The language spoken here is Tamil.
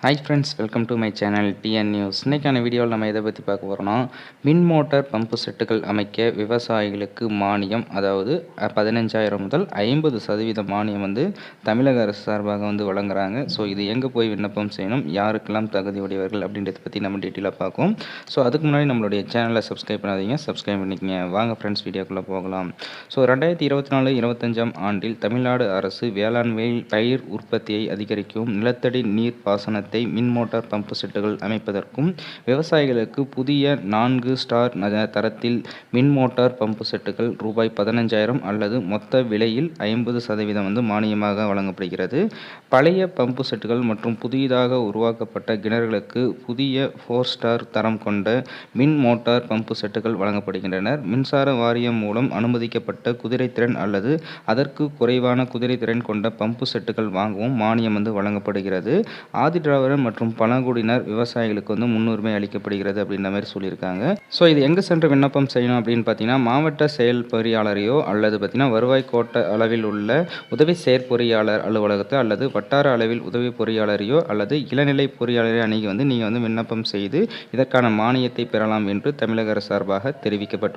Hi friends, welcome to my channel TN news. இன்றைக்கான வீடியோவில் நம்ம எதை பற்றி பார்க்க போகிறோம்னா, மின் மோட்டார் பம்பு செட்டுகள் அமைக்க விவசாயிகளுக்கு மானியம், அதாவது 15,000 முதல் 50% மானியம் தமிழக அரசு சார்பாக வழங்குறாங்க. ஸோ இது எங்கே போய் விண்ணப்பம் செய்யணும், யாருக்கெல்லாம் தகுதி உடையவர்கள் அப்படின்றத பற்றி நம்ம டீட்டெயிலாக பார்ப்போம். ஸோ அதுக்கு முன்னாடி நம்மளுடைய சேனலை சப்ஸ்கிரைப் பண்ணாதீங்க, சப்ஸ்கிரைப் பண்ணிக்கங்க. வாங்க ஃப்ரெண்ட்ஸ், வீடியோக்குள்ளே போகலாம். ஸோ 2024-25 ஆண்டில் தமிழ்நாடு அரசு வேளாண் பயிர் உற்பத்தியை அதிகரிக்கவும், நிலத்தடி நீர் பாசன மின் மோட்டார் பம்பு செட்டுகள் அமைப்பதற்கும், விவசாயிகளுக்கு புதிய 4 ஸ்டார் தரத்தில் மின் மோட்டார் பம்பு செட்டுகள் ரூபாய் 15,000 அல்லது மொத்த விலையில் 50% மானியமாக வழங்கப்படுகிறது. பழைய பம்பு செட்டுகள் மற்றும் புதிதாக உருவாக்கப்பட்ட கிணறுகளுக்கு புதிய 4 ஸ்டார் தரம் கொண்ட மின் மோட்டார் பம்பு செட்டுகள் வழங்கப்படுகின்றன. மின்சார வாரியம் மூலம் அனுமதிக்கப்பட்ட குதிரைத்திறன் அல்லது அதற்கு குறைவான குதிரைத்திறன் கொண்ட பம்பு செட்டுகள் வாங்கவும் மானியம் வழங்கப்படுகிறது. ஆதிதிராவிடர் மற்றும் பழங்குடியினர் விவசாயிகளுக்கு முன்னுரிமை அளிக்கப்படுகிறது அப்படின்ற மாதிரி சொல்லியிருக்காங்க. ஸோ இது எங்கே சென்று விண்ணப்பம் செய்யணும் அப்படின்னு பார்த்தீங்கன்னா, மாவட்ட செயல் பொறியாளரையோ அல்லது பார்த்தீங்கன்னா வருவாய் கோட்ட அளவில் உள்ள உதவி செயற்பொறியாளர் அலுவலகத்தை அல்லது வட்டார அளவில் உதவி பொறியாளரையோ அல்லது இளநிலை பொறியாளரை அணுகி நீங்கள் விண்ணப்பம் செய்து இதற்கான மானியத்தை பெறலாம் என்று தமிழக அரசு சார்பாக தெரிவிக்கப்பட்டுள்ளது.